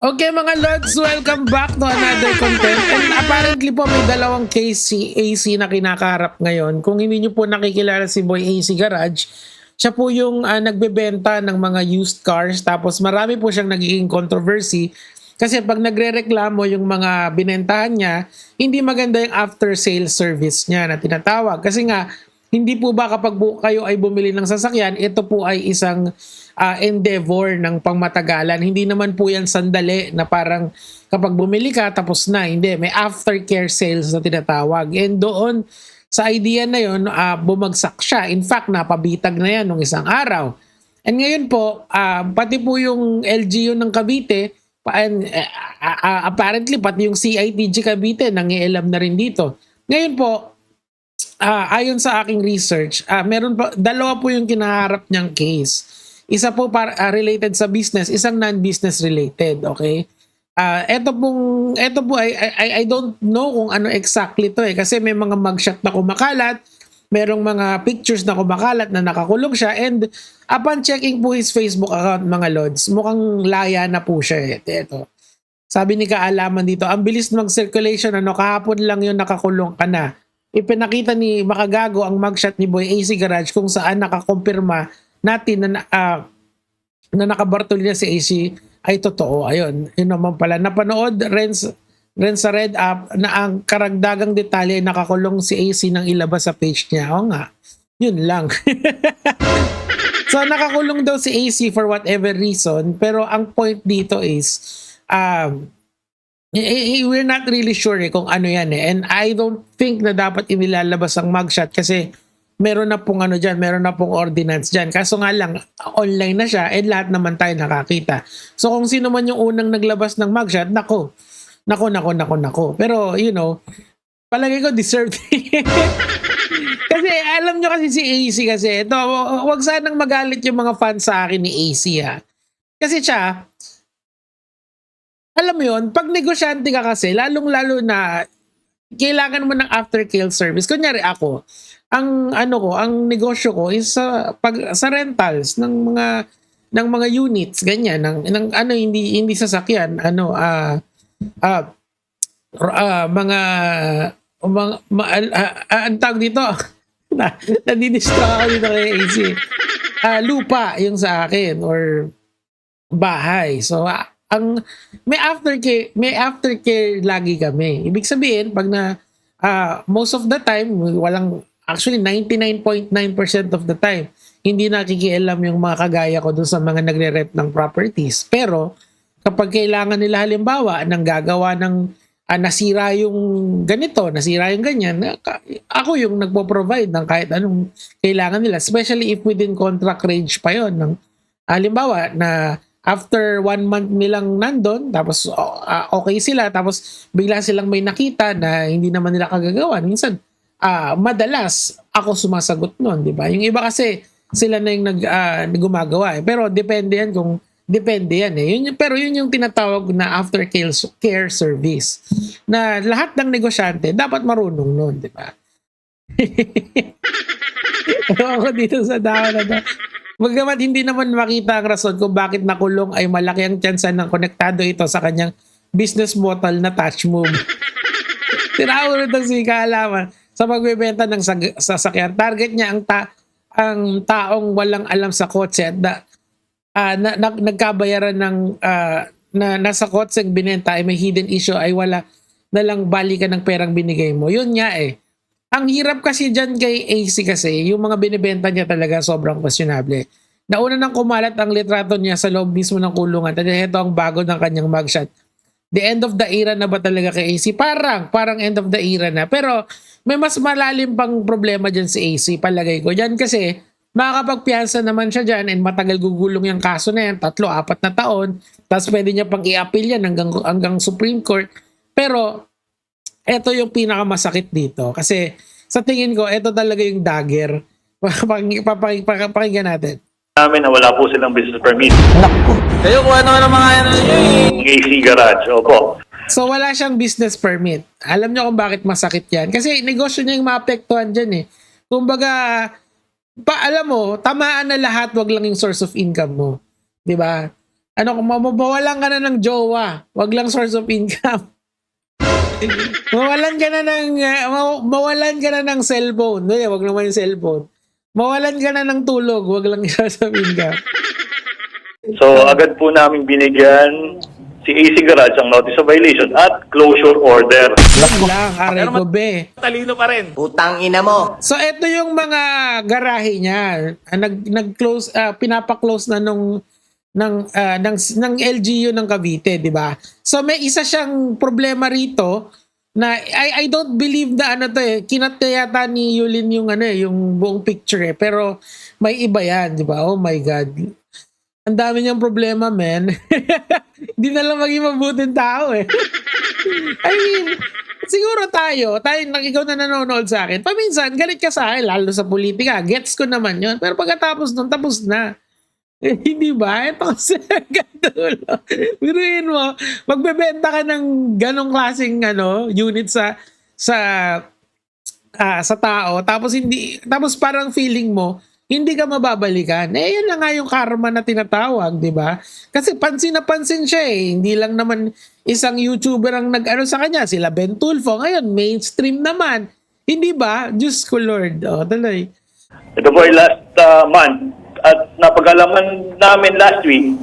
Okay mga Lods, welcome back to another content. And apparently po may dalawang case si AC na kinakaharap ngayon. Kung hindi nyo po nakikilala si Boy AC Garage, siya po yung nagbebenta ng mga used cars. Tapos marami po siyang nagiging controversy. Kasi pag nagre-reklamo yung mga binentahan niya, hindi maganda yung after sale service niya na tinatawag. Kasi nga, hindi po ba kapag kayo ay bumili ng sasakyan, ito po ay isang endeavor ng pangmatagalan. Hindi naman po yan sandali na parang kapag bumili ka tapos na. Hindi, may aftercare sales na tinatawag. And doon sa idea na yun, bumagsak siya. In fact, napabitag na yan nung isang araw. And ngayon po, pati po yung LGU ng Cavite, apparently pati yung CITG Cavite nangialam na rin dito. Ngayon po, ayon sa aking research, meron pa dalawa po yung kinaharap niyang case. Isa po related sa business, isang non-business related, okay? Ito po I don't know kung ano exactly to kasi may mga mugshot na kumakalat, merong mga pictures na kumakalat na nakakulong siya, and upon checking po his Facebook account mga Lods, mukhang laya na po siya. Ito. Sabi ni Kaalaman dito, ang bilis mag-circulation, kahapon lang yun nakakulong ka na. Ipinakita ni Makagago ang mugshot ni Boy AC Garage kung saan nakakumpirma natin na nakabartol niya si AC ay totoo. Ayun, yun naman pala. Napanood rin sa Red App na ang karagdagang detalye ay nakakulong si AC nang ilabas sa page niya. Oo nga, yun lang. So nakakulong daw si AC for whatever reason, pero ang point dito is we're not really sure kung ano yan and I don't think na dapat inilalabas ang mugshot kasi meron na pong meron na pong ordinance dyan. Kaso nga lang, online na siya and lahat naman tayo nakakita. So kung sino man yung unang naglabas ng mugshot, nako. Pero palagi ko deserved. Kasi alam nyo kasi si AC kasi, ito, wag sanang magalit yung mga fans sa akin ni AC ha. Kasi siya, alam mo yun, pag negosyante ka kasi, lalong-lalo na kailangan mo ng aftercare service. Kunyari ako, ang negosyo ko is sa rentals ng mga units ganyan ng hindi sasakyan ang tawag dito nadidistract ako dito kay AC. Lupa yung sa akin or bahay. So may aftercare lagi kami. Ibig sabihin pag most of the time actually 99.9% of the time hindi nakikialam yung mga kagaya ko dun sa mga nagre-rent ng properties. Pero kapag kailangan nila halimbawa ng gagawa ng nasira yung ganito, nasira yung ganyan, ako yung nagpo-provide ng kahit anong kailangan nila, especially if within contract range pa yon ng halimbawa na after 1 month nilang nandun, tapos okay sila, tapos bigla silang may nakita na hindi naman nila kagagawa. Minsan, madalas ako sumasagot nun, di ba? Yung iba kasi sila na yung gumagawa. Pero depende yan pero yun yung tinatawag na aftercare service. Na lahat ng negosyante dapat marunong nun, di ba? Ako dito sa daan na to. Bagamat hindi naman makita ang rason kung bakit nakulong ay malaki ang tsansa ng konektado ito sa kanyang business model na touch move. Tinawag itong si Kaalaman sa pagbebenta ng sasakyan. Target niya ang taong walang alam sa kotse at nagkabayaran ng na nasa kotse binenta ay may hidden issue ay wala na lang balikan ng perang binigay mo. Yun nga Ang hirap kasi dyan kay AC kasi, yung mga binibenta niya talaga sobrang questionable. Nauna nang kumalat ang litrato niya sa loob mismo ng kulungan at ito ang bago ng kanyang mugshot. The end of the era na ba talaga kay AC? Parang end of the era na. Pero may mas malalim pang problema dyan si AC, palagay ko. Dyan kasi, makakapagpiyansa naman siya dyan and matagal gugulong yung kaso na yan, 3-4 na taon. Tapos pwede niya pang i-appeal yan hanggang Supreme Court. Pero ito yung pinakamasakit dito kasi sa tingin ko ito talaga yung dagger. Pakinggan natin. Namin na wala po silang business permit. Kayo kuha naman ng mga AC Garage, opo. So wala siyang business permit. Alam niyo kung bakit masakit yan? Kasi negosyo niya yung maapektuhan dyan Kumbaga, alam mo, tamaan na lahat, wag lang yung source of income mo. 'Di ba? ano, kung mawawalan ka na ng jowa, wag lang source of income. mawalan ka na ng mawalan ka na ng cellphone. Wag naman yung cellphone. Mawalan ka na ng tulog, wag lang yung source of income. So agad po namin binigyan si AC Garage ang notice of violation at closure order. Yan lang, aray ko be. Talino pa rin. Putang ina mo. So ito yung mga garahe niya. Nag-close pinapa-close na ng LGU ng Cavite, 'di ba? So may isa siyang problema rito na I don't believe na ano to kinat yata ni Yulin yung yung buong picture pero may iba yan, 'di ba? Oh my god. Ang dami niyang problema, men. Hindi na lang maging mabuting tao I mean, siguro tayo ikaw na nanonood sa akin, paminsan galit ka sa akin, lalo sa politika. Gets ko naman yon. Pero pagkatapos nun, tapos na. Hindi ba? Ito kasi gandulo. Biruin mo, magbebenta ka ng ganong klaseng unit sa tao, tapos parang feeling mo hindi ka mababalikan. Yan na nga yung karma na tinatawag, di ba? Kasi pansin na pansin siya Hindi lang naman isang YouTuber ang nag-ano sa kanya. Sila Ben Tulfo. Ngayon, mainstream naman. Hindi ba? Diyos ko Lord. O, tuloy. Ito po ay last month at napag-alaman namin last week,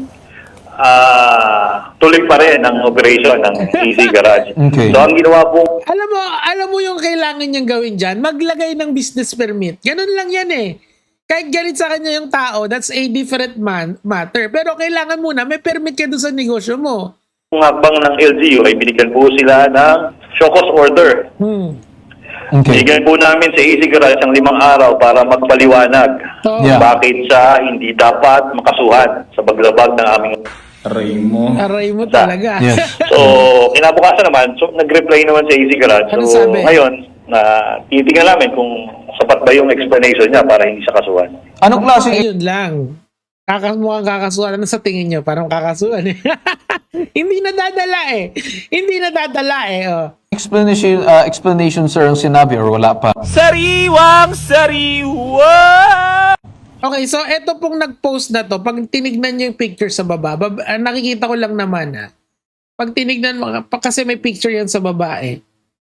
tuloy pa rin ang operation ng AC Garage. Okay. So ang ginawa po, Alam mo yung kailangan niyang gawin dyan? Maglagay ng business permit. Ganun lang yan Kahit galit sa kanya yung tao, that's a different matter. Pero kailangan muna, may permit ka doon sa negosyo mo. ang hakbang ng LGU ay binigyan po sila ng show cause order. Okay. Binigyan po namin sa AC Garage ang 5 araw para magpaliwanag So, Yeah. bakit siya hindi dapat makasuhan sa paglabag ng aming... aray mo talaga. Yes. So, kinabukasan naman, nag-reply naman sa AC Garage. Ano So, sabi? ngayon, titingnan namin kung sapat ba yung explanation niya para hindi siya kasuhan. Anong klaseng Ayun lang. Mukhang kakasuhan. Ano sa tingin nyo? Parang kakasuhan Hindi nadadala Hindi nadadala Oh. explanation sir ang sinabi or wala pa? Sariwang sariwa! Okay, so eto pong nag-post na to, pag tinignan nyo yung picture sa baba, nakikita ko lang naman pag tinignan mo, kasi may picture yan sa babae,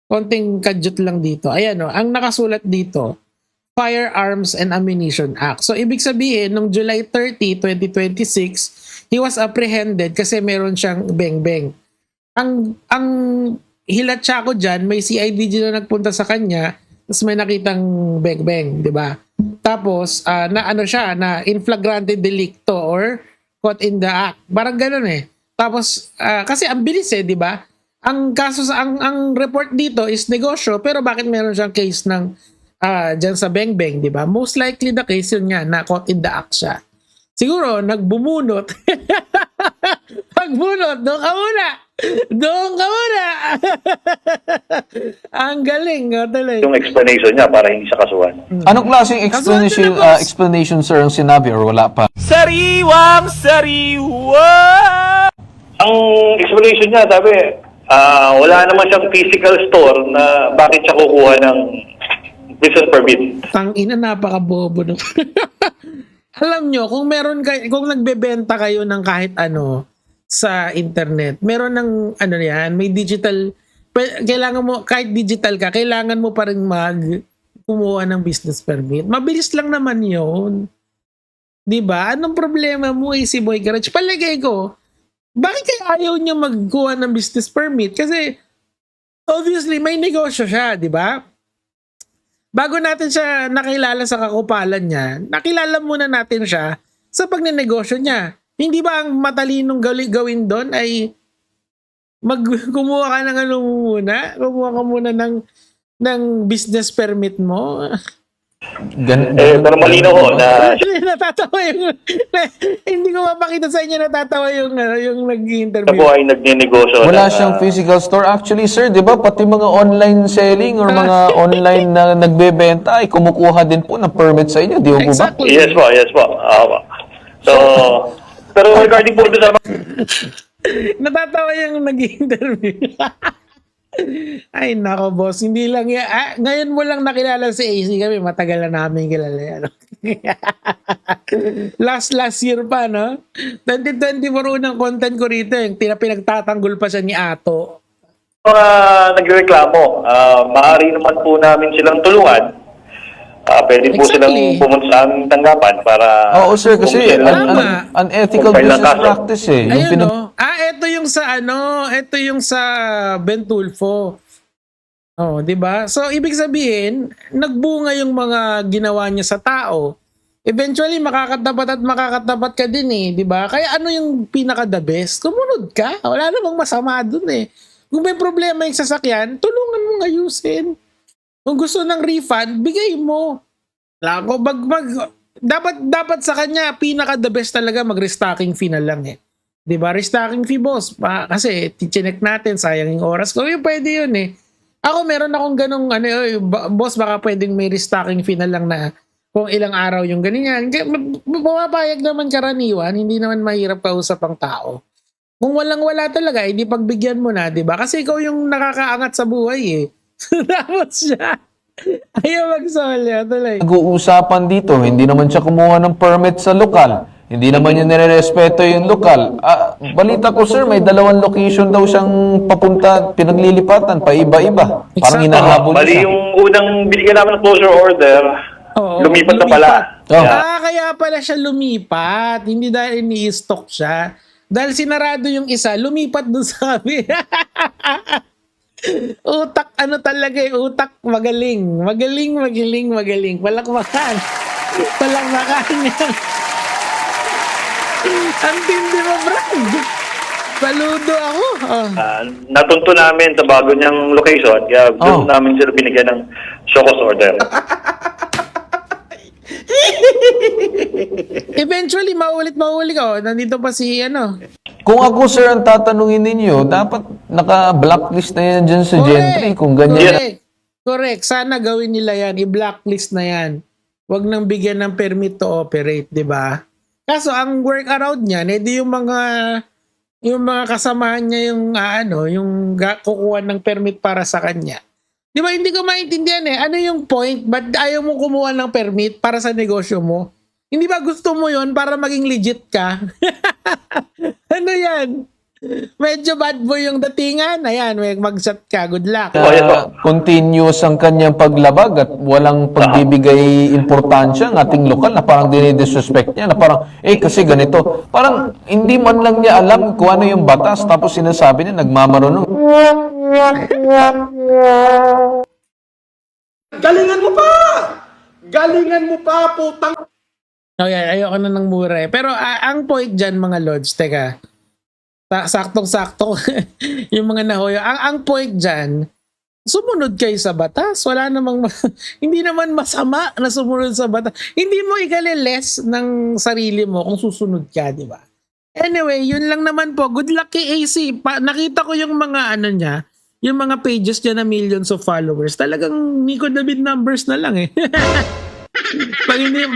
konting kadyot lang dito. Ayan ang nakasulat dito, Firearms and Ammunition Act. So ibig sabihin, nung July 30, 2026, he was apprehended kasi meron siyang beng-beng. Ang hilatsa ko dyan, may CIDG na nagpunta sa kanya, tapos may nakitang beng-beng, di ba? Tapos, na in flagrante delicto or caught in the act. Parang ganun Tapos, kasi ang bilis di ba? Ang kaso ang report dito is negosyo, pero bakit meron siyang case ng dyan sa beng-beng, di ba? Most likely the case yun nga, na caught in the act siya. Siguro, nagbumunot. Pagbunot, doon ka muna. Ang galing, tuloy. Yung explanation niya para hindi siya kasuhan. Anong klaseng Kasuhan na, boss. explanation sir ang sinabi or wala pa? Sariwang sariwa! Ang explanation niya, sabi, wala naman siyang physical store na bakit siya kukuha ng business permit. Tangina, napaka-bobo no. Alam nyo, kung nagbebenta kayo ng kahit ano sa internet, meron ng may digital, kailangan mo, kahit digital ka, kailangan mo pa rin kumuha ng business permit. Mabilis lang naman yun. Diba? Anong problema mo si Boy Garage? Palagay ko, bakit kaya ayaw niya magkuha ng business permit? Kasi, obviously, may negosyo siya, di ba? Bago natin siya nakilala sa kakupalan niya, nakilala muna natin siya sa pagnenegosyo niya. Hindi ba ang matalinong gawin doon ay kumuha ka ng kumuha ka muna ng business permit mo? Pero malinaw ho na Natatawa hindi ko mapakita sa inyo, natatawa yung siya nag-interview. po ay nagnenegosyo. Wala ng, siyang physical store. Actually, sir, di ba, pati mga online selling or mga online na nagbebenta ay kumukuha din po ng permit sa inyo. Di ba po ba? Exactly. Yes po. So, pero regarding po doon sa Natatawa yung nag-interview. Ay, nako, boss. Hindi lang yan. Ngayon mo lang nakilala si AC kami. Matagal na namin kilala yan. last year pa, no? 2024 unang content ko rito. Yung pinagtatanggol pa siya ni Ato. Mga nagreklamo, maaari naman po namin silang tulungan. Pwede po Exactly. silang pumunta sa aming tanggapan para... Oo, sir, kasi kung sila- Tama. unethical Kung kailan business kaso. practice eh. Yung Ayun, pinag- no? Ito yung sa Bentulfo. Oh, 'di ba? So ibig sabihin, nagbunga yung mga ginawa niya sa tao. Eventually makakatapat ka din eh, 'di ba? Kaya ano yung pinaka the best? Sumunod ka. Wala namang masama dun eh. Kung may problema yung sasakyan, tulungan mong ayusin. Kung gusto ng refund, bigay mo. Lako, dapat sa kanya, pinaka the best talaga mag-restocking fee na lang eh. 'Di ba? Restocking fee, boss. Kasi tichinek natin, sayang yung oras ko. Yung pwede yun eh. Ako meron akong ganong boss, baka pwedeng may restocking fee na lang na kung ilang araw yung ganyan. Pumapayag naman karaniwan, hindi naman mahirap kausap ang tao. Kung walang-wala talaga, hindi pagbigyan mo na, 'di ba? Kasi ikaw yung nakakaangat sa buhay eh. Tapos siya, ayaw magsolya tuloy. Nag-uusapan dito, hindi naman siya kumuha ng permit sa lokal. Hindi naman niya nire-respeto yung lokal. Balita ko sir, may 2 location daw siyang papunta, pinaglilipatan, paiba-iba. Parang Exacto. hinahabol Bali, siya. yung unang binigyan namin ng closure order, Oo, lumipat na pala. Oh. Kaya pala siya lumipat. Hindi dahil ini-stock siya. Dahil sinarado yung isa, lumipat dun sa kami. Utak, ano talaga eh. Utak, magaling. Magaling. Palakpakan yan. Ang tindi mo, Brad. Paludo ako. Oh. Natunto namin sa bago niyang location, kaya doon namin sila binigyan ng show cause order. Eventually, maulit ka. Nandito pa si, Kung ako sir ang tatanungin ninyo, dapat naka-blacklist na yan dyan sa Gentry kung ganyan. Correct. Sana gawin nila yan. I-blacklist na yan. Huwag nang bigyan ng permit to operate, di ba? Kaso, ang workaround niyan, edi yung mga kasamahan niya yung kukuha ng permit para sa kanya. Di ba, hindi ko maintindihan eh. Ano yung point? Ba't ayaw mo kumuha ng permit para sa negosyo mo? Hindi ba gusto mo yon para maging legit ka? Ano yan? Medyo bad boy yung datingan. Ayan, may mag-shot ka. Good luck. Continuous ang kanyang paglabag at walang pagbibigay importansya ng ating lokal na parang dinidisrespect niya na parang, kasi ganito. Parang hindi man lang niya alam kung ano yung batas tapos sinasabi niya nagmamarunong. Galingan mo pa, putang. Okay, ayoko na ng mura eh. Pero ang point dyan, mga lords, teka. Saktong-sakto yung mga nahoyo. Ang point dyan, sumunod kayo sa batas. Wala namang, hindi naman masama na sumunod sa batas. Hindi mo ikaliles ng sarili mo kung susunod ka, di ba? Anyway, yun lang naman po. Good luck kay AC. Nakita ko yung mga niya, yung mga pages niya na millions of followers. Talagang Nico David numbers na lang eh.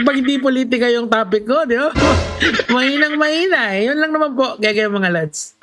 pag hindi politika yung topic ko, di ba? Mahina eh. Yun lang naman po, gaya mga lads.